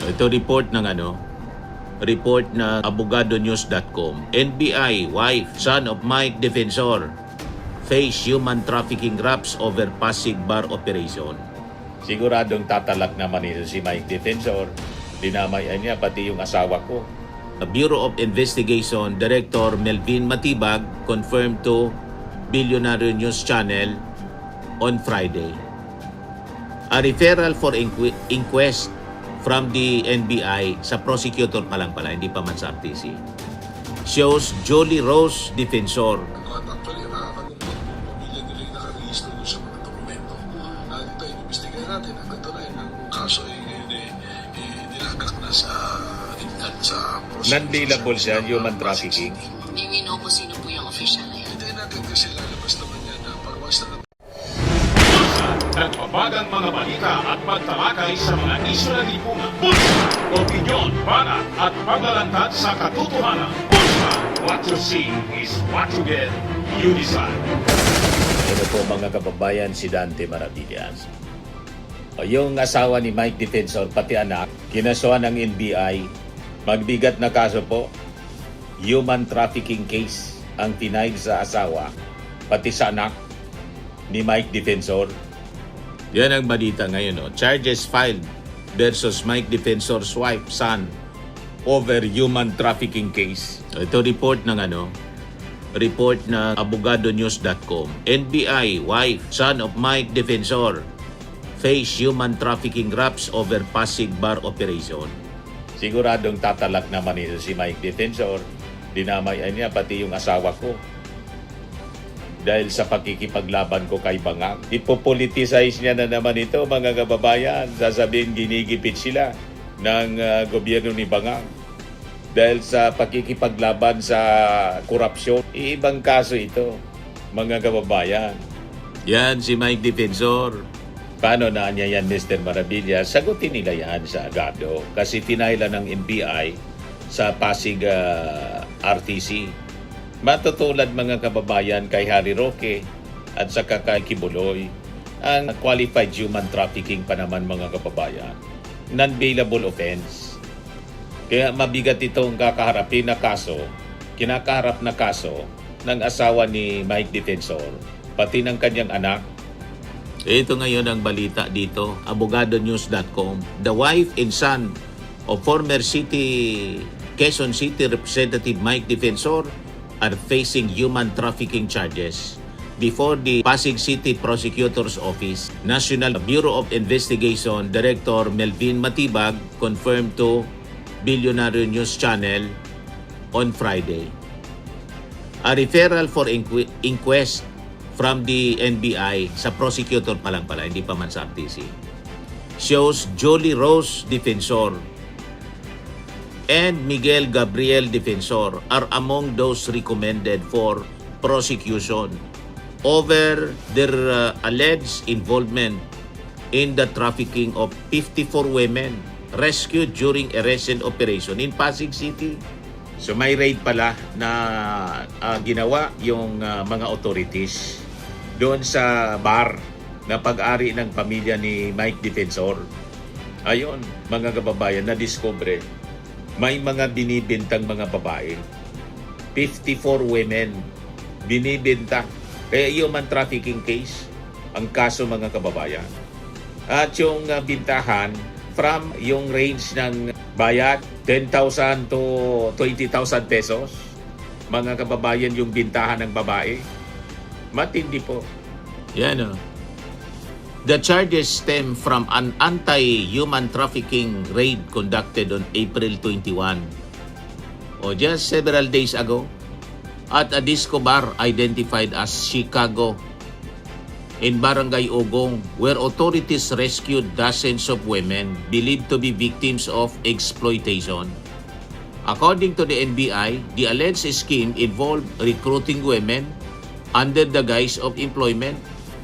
Ito report na abogadonews.com. NBI, wife, son of Mike Defensor, face human trafficking raps over Pasig bar operation. Siguradong tatalak naman ito si Mike Defensor. Dinamayan niya pati yung asawa ko. Bureau of Investigation Director Melvin Matibag confirmed to Billionaire News Channel on Friday. A referral for inquest from the NBI sa prosecutor pa lang pala, hindi pa man sa RTC, shows Jolie Rose Defensor. Actually, nakakakalungkot yung pamilya nila yung nakarehistro doon sa mga dokumento. Ito, inimbestigahan natin. Ang katunayan ng kaso ay nilagak na sa non-bailable siya, human trafficking. May we know kung sino po yung official na yan? Hindi natin kasi lalabas naman yan na pagwas na Nagbabagang mga balita at pagtalakay sa mga isyu na lipunan. Bulsa, opinyon, banat at paglalantad sa katotohanan. Bulsa, what you see is what you get. You decide. Ito po mga kababayan, si Dante Maravillas. Yung asawa ni Mike Defensor, pati anak, kinasuhan ng NBI. Magbigat na kaso po, human trafficking case ang tinaig sa asawa, pati sa anak ni Mike Defensor. Yan ang balita ngayon. No? Charges filed versus Mike Defensor's wife, son, over human trafficking case. Ito report ng abogadonews.com. NBI, wife, son of Mike Defensor, face human trafficking raps over Pasig bar operation. Siguradong tatalak naman ito si Mike Defensor. Dinamayan niya pati yung asawa ko. Dahil sa pakikipaglaban ko kay Bangang. Ipopoliticize niya na naman ito, mga kababayan. Sasabihin ginigipit sila ng gobyerno ni Bangang. Dahil sa pakikipaglaban sa korupsyon. Iibang kaso ito, mga kababayan. Yan si Mike Defensor. Paano na niya yan, Mr. Maravilla? Sagutin nila yan sa agado. Kasi tinayla ng NBI sa Pasig RTC. Matutulad mga kababayan kay Harry Roque at saka kay Kibuloy. Ang qualified human trafficking pa naman mga kababayan. Non-bailable offense. Kaya mabigat itong kakaharapin na kaso, kinakaharap na kaso ng asawa ni Mike Defensor, pati ng kanyang anak. Ito ngayon ang balita dito, abogadonews.com. The wife and son of former Quezon City Representative Mike Defensor are facing human trafficking charges before the Pasig City Prosecutor's Office. National Bureau of Investigation Director Melvin Matibag confirmed to Billionaire News Channel on Friday. A referral for inquest from the NBI sa prosecutor pa lang pala, hindi pa man sa RTC, shows Jolie Rose Defensor and Miguel Gabriel Defensor are among those recommended for prosecution over their alleged involvement in the trafficking of 54 women rescued during a recent operation in Pasig City. So may raid pala na ginawa yung mga authorities doon sa bar na pag-ari ng pamilya ni Mike Defensor. Ayun, mga kababayan, na-discover may mga binibintang mga babae. 54 women binibinta. Kaya human trafficking case ang kaso, mga kababayan. At yung bintahan from yung range ng bayad 10,000 to 20,000 pesos. Mga kababayan, yung bintahan ng babae. Matindi po. Yan o. The charges stem from an anti-human trafficking raid conducted on April 21, o just several days ago, at a disco bar identified as Chicago in Barangay Ogong, where authorities rescued dozens of women believed to be victims of exploitation. According to the NBI, the alleged scheme involved recruiting women under the guise of employment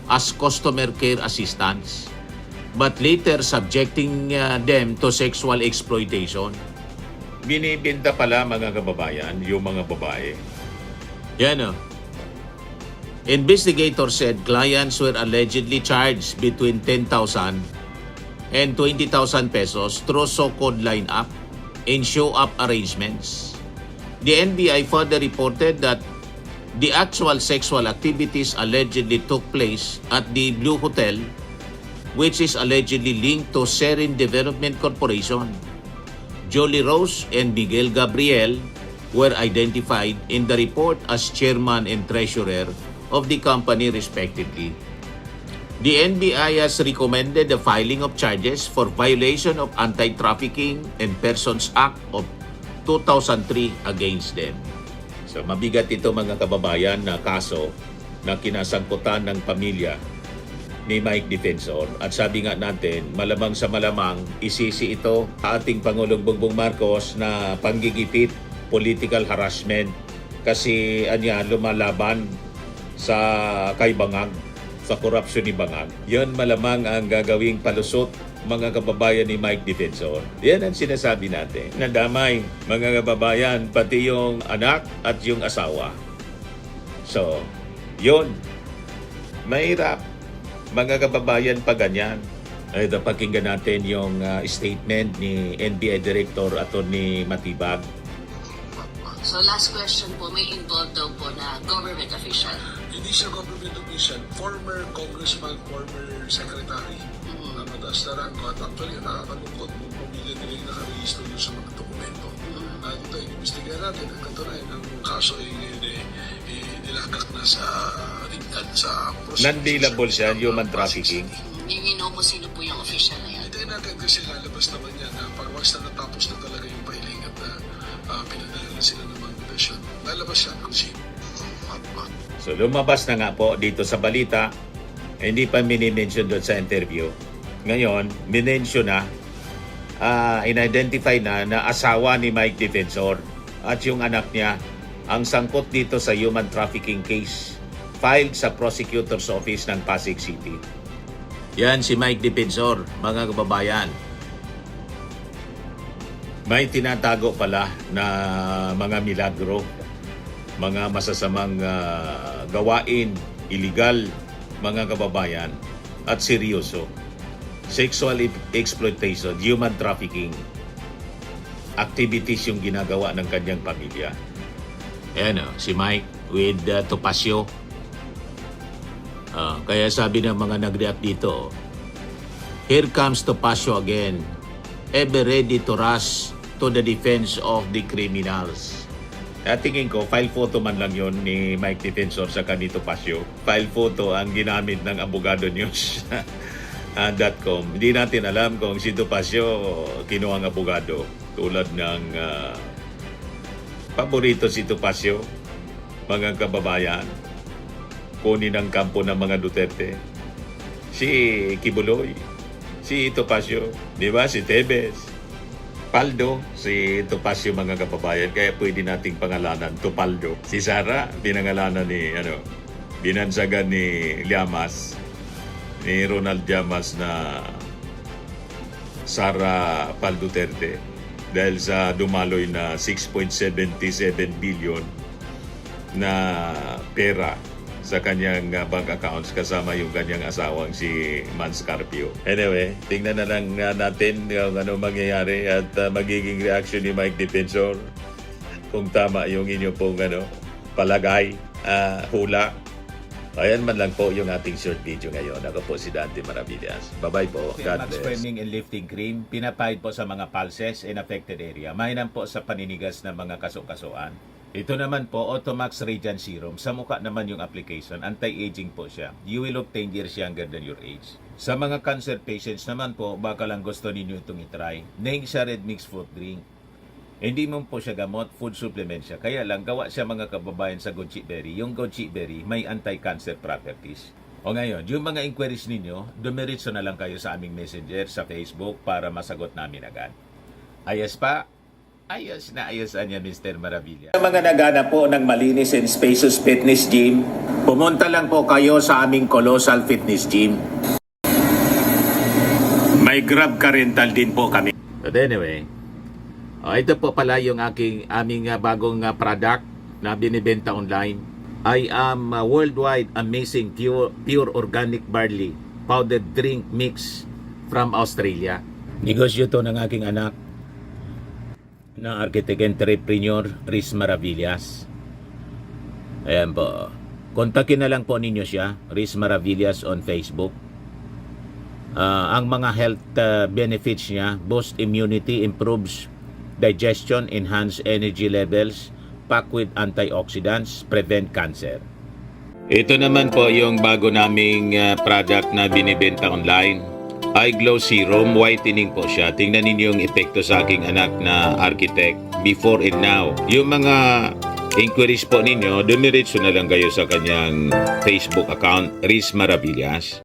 as customer care assistants, but later subjecting them to sexual exploitation. Binibinta pala, mga kababayan, yung mga babae. Yan o. Investigators said clients were allegedly charged between 10,000 and 20,000 pesos through so-called line-up and show-up arrangements. The NBI further reported that the actual sexual activities allegedly took place at the Blue Hotel, which is allegedly linked to Serin Development Corporation. Jolie Rose and Miguel Gabriel were identified in the report as chairman and treasurer of the company respectively. The NBI has recommended the filing of charges for violation of Anti-Trafficking and Persons Act of 2003 against them. So mabigat ito mga kababayan na kaso na kinasangkutan ng pamilya ni Mike Defensor. At sabi nga natin, malamang sa malamang isisi ito sa ating Pangulong Bongbong Marcos na panggigipit, political harassment kasi lumalaban sa kay Bangag, sa korupsyon ni Bangag. Yan malamang ang gagawing palusot mga kababayan ni Mike Defensor. Yan ang sinasabi natin. Nadamay mga kababayan, pati yung anak at yung asawa. So, yun. Mahirap mga kababayan pa ganyan. Ito, pakinggan natin yung statement ni NBI Director Atty. Matibag. So last question po, may involved daw po na government official. Hindi siya government official, former congressman, former secretary. Mataas na rango at actually nakakalungkot kung pamilya nila yung nakarehistro doon sa mga dokumento. Ito, inimbestigahan natin ang katunayan ng kaso ay nilagak na sa Non-dealable siya, human trafficking. Ningino po sino po yung official na yan. Hintayin natin kasi lalabas naman yan na pag once na natapos na talaga yung filing at pinadala na sila ng mga invitation. Lalabas yan kung sino. So lumabas na nga po dito sa balita, hindi pa minimension doon sa interview. Ngayon, minention na, in-identify na asawa ni Mike Defensor at yung anak niya ang sangkot dito sa human trafficking case filed sa prosecutor's office ng Pasig City. Yan si Mike Defensor, mga kababayan. May tinatago pala na mga milagro, mga masasamang gawain, illegal, mga kababayan, at seryoso. Sexual exploitation, human trafficking, activities yung ginagawa ng kanyang pamilya. Ayan si Mike with Topacio. Kaya sabi ng mga nag-react dito, here comes Topacio again, ever ready to rush to the defense of the criminals. At tingin ko, file photo man lang yon ni Mike Defensor sa kanito Topacio. File photo ang ginamit ng Abogado News. .com. Hindi natin alam kung si Topacio kinuhang abogado tulad ng paborito si Topacio, mga kababayan, kunin ang kampo ng mga Duterte, si Kibuloy, si Topacio, di ba, si Tebes, Paldo, si Topacio, mga kababayan, kaya pwede nating pangalanan Topaldo. Si Sara, pinangalanan ni binansagan ni Llamas, ni Ronald Llamas na Sara Pal Duterte dahil sa dumaloy na 6.77 billion na pera sa kanyang bank accounts kasama yung kanyang asawang si Mans Carpio. Anyway, tingnan na lang natin kung ano mangyayari at magiging reaction ni Mike Defensor kung tama yung inyo pong palagay, hula. Ayan man lang po yung ating short video ngayon. Ako po si Dante Maravillas. Bye-bye po. God bless. Firming and lifting cream, pinapahid po sa mga pulses and affected area. Mainam po sa paninigas ng mga kaso-kasuan. Ito naman po, Automax Radiant Serum. Sa mukha naman yung application. Anti-aging po siya. You will look 10 years younger than your age. Sa mga cancer patients naman po, baka lang gusto ninyo itong itry. Neng siya red mixed fruit drink. Hindi mo po siya gamot, food supplement siya. Kaya lang, gawa siya mga kababayan sa goji berry. Yung goji berry may anti-cancer properties. O ngayon, yung mga inquiries ninyo, dumiritso na lang kayo sa aming messenger sa Facebook para masagot namin agad. Ayos pa? Ayos na ayos niya, Mr. Maravilla. Sa mga nagana po ng malinis and spacious fitness gym, pumunta lang po kayo sa aming Colossal Fitness Gym. May Grab car rental din po kami. But anyway, ito po pala yung aming bagong product na binibenta online. I am worldwide amazing pure organic barley powdered drink mix from Australia. Negosyo to ng aking anak na architect entrepreneur Riz Maravillas. Ayan po. Kontakin na lang po ninyo siya, Riz Maravillas on Facebook. Ang mga health benefits niya: boost immunity, improves digestion, enhance energy levels, packed with antioxidants, prevent cancer. Ito naman po yung bago naming product na binibenta online. Eye Glow Serum, whitening po siya. Tingnan ninyo yung epekto sa aking anak na architect before and now. Yung mga inquiries po ninyo, dumiretso na lang kayo sa kanyang Facebook account, Riz Maravillas.